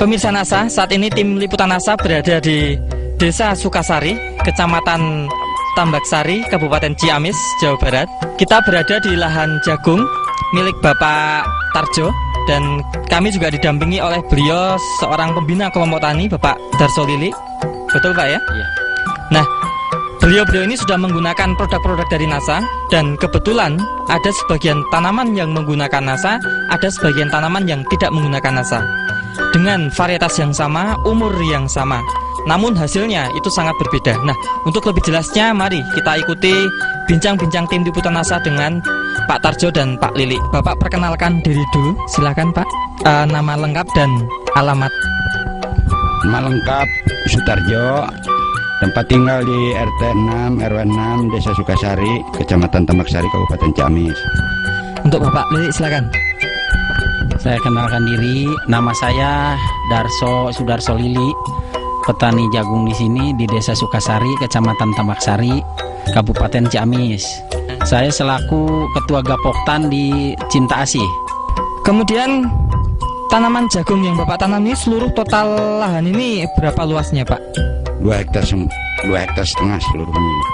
Pemirsa NASA, saat ini tim liputan NASA berada di Desa Sukasari, Kecamatan Tambaksari, Kabupaten Ciamis, Jawa Barat. Kita berada di lahan jagung milik Bapak Tarjo, dan kami juga didampingi oleh beliau, seorang pembina kelompok tani, Bapak Darso Lili. Betul Pak ya? Iya. Nah, beliau-beliau ini sudah menggunakan produk-produk dari NASA, dan kebetulan ada sebagian tanaman yang menggunakan NASA, ada sebagian tanaman yang tidak menggunakan NASA. Dengan varietas yang sama, umur yang sama, namun hasilnya itu sangat berbeda. Nah, untuk lebih jelasnya, mari kita ikuti bincang-bincang tim liputan NASA dengan Pak Tarjo dan Pak Lili. Bapak perkenalkan diri dulu, silakan Pak. Nama lengkap dan alamat. Nama lengkap Sutarjo, tempat tinggal di RT 6 RW 6 Desa Sukasari, Kecamatan Tambaksari, Kabupaten Ciamis. Untuk Bapak Lili silakan. Saya kenalkan diri, nama saya Darso Sudarso Lili, petani jagung di sini di Desa Sukasari, Kecamatan Tambaksari, Kabupaten Ciamis. Saya selaku Ketua Gapoktan di Cinta Asih. Kemudian tanaman jagung yang Bapak tanam ini, seluruh total lahan ini berapa luasnya Pak? 2 hektar setengah seluruhnya.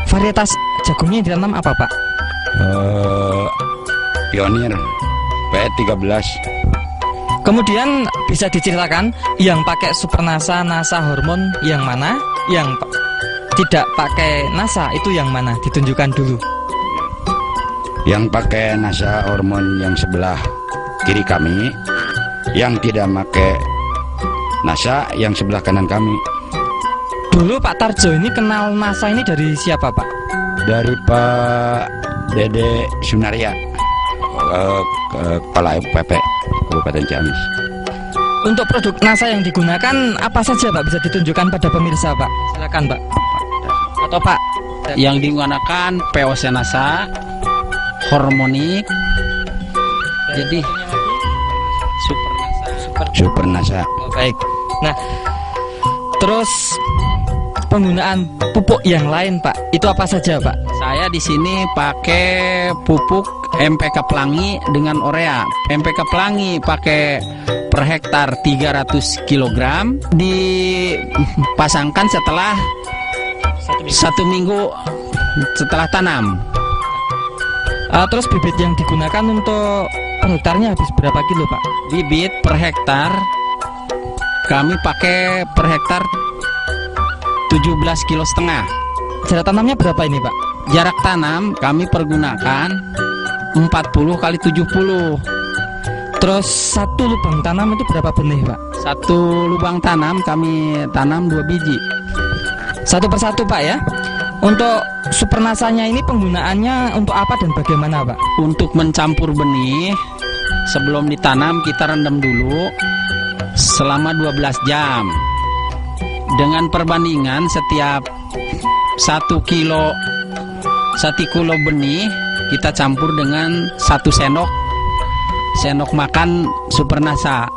Varietas jagungnya yang ditanam apa Pak? Pionir P13. Kemudian bisa diceritakan yang pakai Super NASA, NASA hormon yang mana? Yang tidak pakai NASA itu yang mana? Ditunjukkan dulu. Yang pakai NASA hormon yang sebelah kiri kami, yang tidak pakai NASA yang sebelah kanan kami. Dulu Pak Tarjo ini kenal NASA ini dari siapa Pak? Dari Pak Dede Sunaria, Kepala UPP Kabupaten Ciamis. Untuk produk NASA yang digunakan apa saja Pak? Bisa ditunjukkan pada pemirsa Pak? Silakan Pak. Atau Pak? Yang digunakan POC NASA, hormonik, jadi Super NASA. Oh, baik. Nah, terus penggunaan pupuk yang lain Pak, itu apa saja Pak? saya di sini pakai pupuk MPK Pelangi dengan urea. MPK Pelangi pakai per hektar 300 kg, dipasangkan setelah 1 minggu setelah tanam. Terus bibit yang digunakan untuk per hektarnya habis berapa kilo Pak? Bibit per hektar kami pakai per hektar 17,5 kilo. Jarak tanamnya berapa ini Pak? Jarak tanam kami pergunakan 40 kali 70. Terus satu lubang tanam itu berapa benih Pak? Satu lubang tanam kami tanam 2 biji. Satu persatu Pak ya. Untuk Super NASA-nya ini penggunaannya untuk apa dan bagaimana Pak? Untuk mencampur benih, sebelum ditanam kita rendam dulu selama 12 jam. Dengan perbandingan setiap 1 kilo benih kita campur dengan 1 sendok makan Super NASA,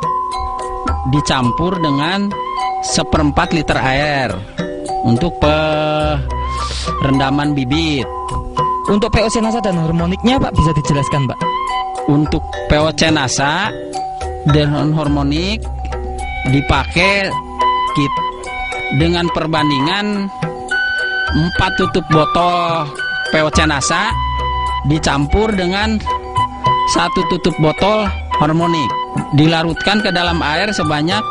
dicampur dengan 1/4 liter air untuk rendaman bibit. Untuk POC NASA dan hormoniknya Pak bisa dijelaskan Pak? Untuk POC NASA dan hormonik dipakai dengan perbandingan 4 tutup botol POC NASA dicampur dengan 1 tutup botol hormonik, dilarutkan ke dalam air sebanyak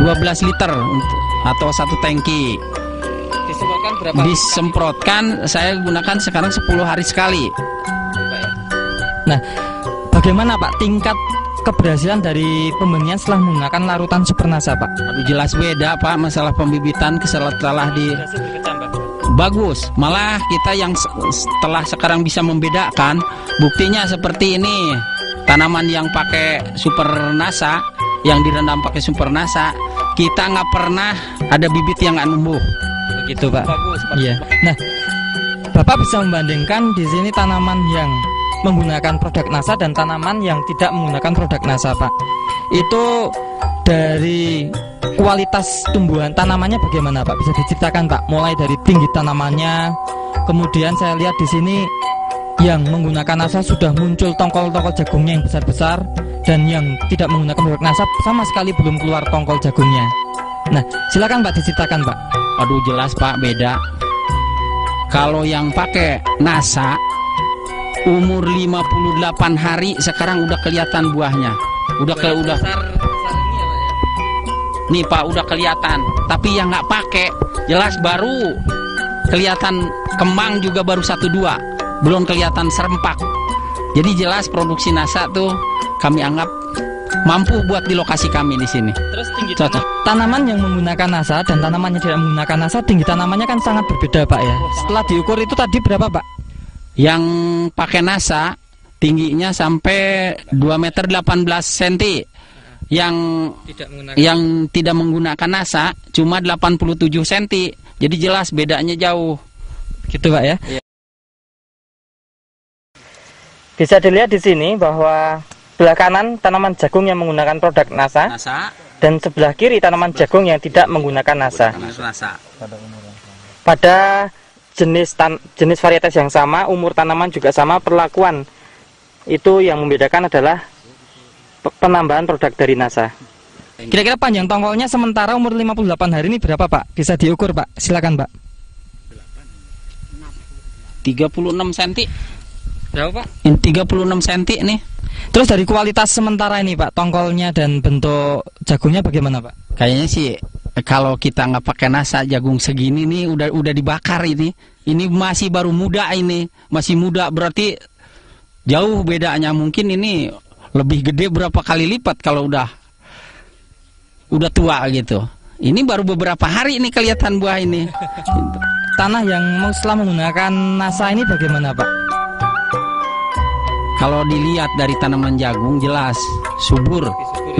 12 liter atau 1 tangki. Disemprotkan berapa? Disemprotkan saya gunakan sekarang 10 hari sekali. Nah, bagaimana Pak tingkat keberhasilan dari pembenihan setelah menggunakan larutan Super NASA Pak? Aduh, jelas beda Pak, masalah pembibitan setelah bagus. Malah kita yang setelah sekarang bisa membedakan, buktinya seperti ini. Tanaman yang pakai Super NASA, yang direndam pakai Super NASA, kita nggak pernah ada bibit yang nggak numbuh. Begitu Pak. Bagus Pak. Iya. Nah, Bapak bisa membandingkan di sini tanaman yang menggunakan produk NASA dan tanaman yang tidak menggunakan produk NASA Pak. Itu dari kualitas tumbuhan tanamannya bagaimana Pak? Bisa diceritakan Pak? Mulai dari tinggi tanamannya, kemudian saya lihat di sini yang menggunakan NASA sudah muncul tongkol-tongkol jagungnya yang besar-besar. dan yang tidak menggunakan produk NASA sama sekali belum keluar tongkol jagungnya. Nah, silakan Pak diceritakan Pak. Aduh jelas Pak, beda. Kalau yang pakai NASA umur 58 hari sekarang udah kelihatan buahnya. Udah nih Pak, udah kelihatan. Tapi yang nggak pakai jelas baru kelihatan kembang juga baru 1-2, belum kelihatan serempak. Jadi jelas produksi NASA tuh kami anggap mampu buat di lokasi kami di sini. Terus tinggi tanaman yang menggunakan NASA dan tanaman yang tidak menggunakan NASA, tinggi tanamannya kan sangat berbeda Pak ya. Setelah diukur itu tadi berapa Pak? Yang pakai NASA tingginya sampai 2,18 meter. Yang tidak menggunakan NASA cuma 87 cm. Jadi jelas bedanya jauh. Gitu Pak ya. Iya. Bisa dilihat di sini bahwa sebelah kanan tanaman jagung yang menggunakan produk NASA. Dan sebelah kiri tanaman jagung yang tidak menggunakan NASA. Pada jenis varietas yang sama, umur tanaman juga sama, perlakuan itu yang membedakan adalah penambahan produk dari NASA. Kira-kira panjang tongkolnya sementara umur 58 hari ini berapa Pak? Bisa diukur Pak, silakan Pak. 36 cm. Berapa Pak? 36 cm nih. Terus dari kualitas sementara ini Pak, tongkolnya dan bentuk jagungnya bagaimana Pak? Kayaknya sih kalau kita nggak pakai NASA, jagung segini nih udah dibakar ini. Ini masih baru muda ini, masih muda berarti jauh bedanya. Mungkin ini lebih gede berapa kali lipat kalau udah tua gitu. Ini baru beberapa hari ini kelihatan buah ini. Tanah yang setelah menggunakan NASA ini bagaimana Pak? Kalau dilihat dari tanaman jagung jelas subur,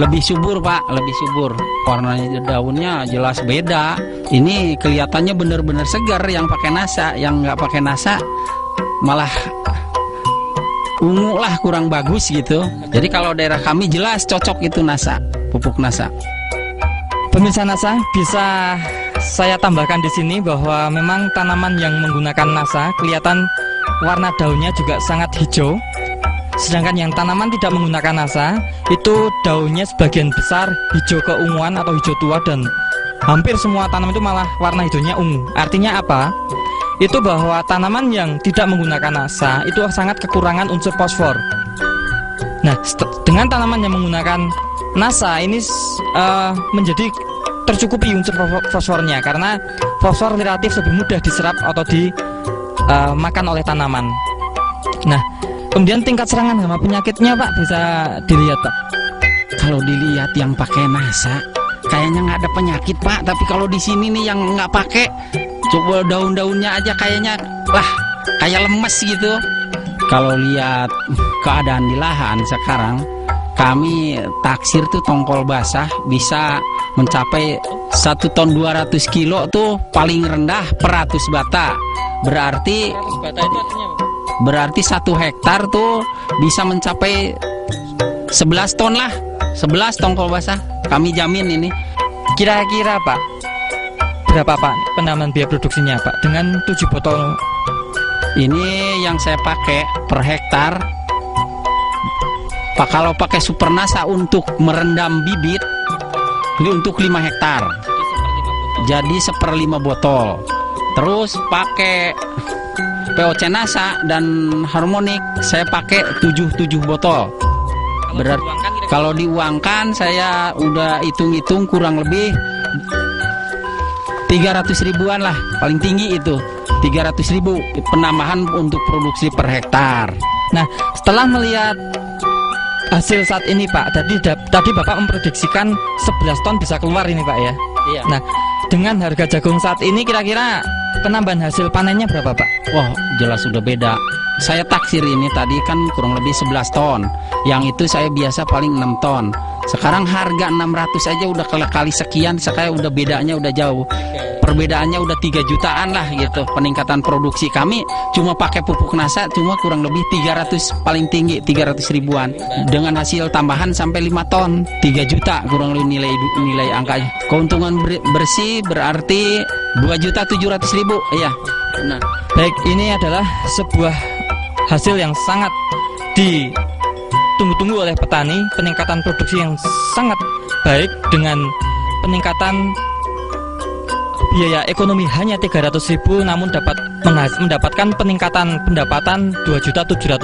lebih subur Pak, lebih subur. Warnanya daunnya jelas beda. Ini kelihatannya benar-benar segar yang pakai NASA, yang nggak pakai NASA malah ungu lah, kurang bagus gitu. Jadi kalau daerah kami jelas cocok itu NASA, pupuk NASA. Pemirsa NASA, bisa saya tambahkan di sini bahwa memang tanaman yang menggunakan NASA kelihatan warna daunnya juga sangat hijau. Sedangkan yang tanaman tidak menggunakan NASA itu daunnya sebagian besar hijau keunguan atau hijau tua, dan hampir semua tanaman itu malah warna hijaunya ungu. Artinya apa? Itu bahwa tanaman yang tidak menggunakan NASA itu sangat kekurangan unsur fosfor. Nah, dengan tanaman yang menggunakan NASA ini menjadi tercukupi unsur fosfornya, karena fosfor relatif lebih mudah diserap atau dimakan oleh tanaman. Nah, kemudian tingkat serangan hama penyakitnya Pak bisa dilihat Pak. Kalau dilihat yang pakai NASA kayaknya nggak ada penyakit Pak, tapi kalau di sini nih yang nggak pakai, coba daun-daunnya aja kayaknya kayak lemes gitu. Kalau lihat keadaan di lahan sekarang, kami taksir tuh tongkol basah bisa mencapai 1 ton 200 kilo tuh paling rendah per 100 bata. Berarti 100 bata itu artinya apa? Berarti 1 hektar tuh bisa mencapai 11 ton lah, 11 tongkol basah. Kami jamin ini. Kira-kira Pak, berapa Pak penambahan biaya produksinya Pak dengan 7 botol? Ini yang saya pakai per hektar Pak, kalau pakai Super NASA untuk merendam bibit ini untuk 5 hektar. Jadi 1/5 botol. Terus pakai POC NASA dan harmonik saya pakai 7 botol. Berarti kalau diuangkan saya udah hitung-hitung kurang lebih 300 ribuan lah, paling tinggi itu 300 ribu penambahan untuk produksi per hektar. Nah, setelah melihat hasil saat ini Pak, tadi Bapak memprediksikan 11 ton bisa keluar ini Pak ya. Iya. Nah, dengan harga jagung saat ini kira-kira penambahan hasil panennya berapa Pak? Wah, jelas sudah beda. Saya taksir ini tadi kan kurang lebih 11 ton. Yang itu saya biasa paling 6 ton. Sekarang harga 600 aja udah kali sekian, sekali udah bedanya udah jauh. Perbedaannya udah 3 jutaan lah gitu. Peningkatan produksi kami cuma pakai pupuk NASA cuma kurang lebih 300, paling tinggi 300 ribuan. Dengan hasil tambahan sampai 5 ton, 3 juta kurang lebih nilai angkanya. Keuntungan bersih berarti 2.700.000. Iya. ditunggu-tunggu oleh petani, peningkatan produksi yang sangat baik dengan peningkatan biaya ekonomi hanya 300.000, namun dapat mendapatkan peningkatan pendapatan 2.700.000.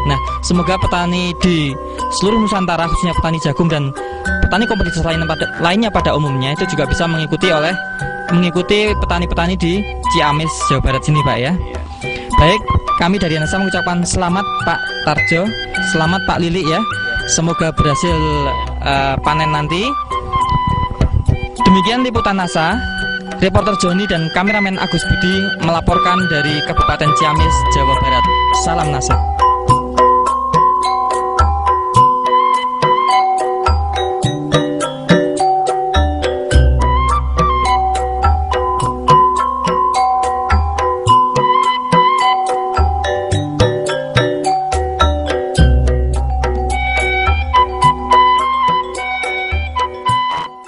Nah, semoga petani di seluruh Nusantara, khususnya petani jagung dan petani komoditas lainnya pada umumnya, itu juga bisa mengikuti petani-petani di Ciamis, Jawa Barat sini, Pak ya. Baik, kami dari ANASA mengucapkan selamat Pak Tarjo, selamat Pak Lili ya. Semoga berhasil panen nanti. Demikian liputan NASA. Reporter Joni dan kameramen Agus Budi melaporkan dari Kabupaten Ciamis, Jawa Barat. Salam NASA.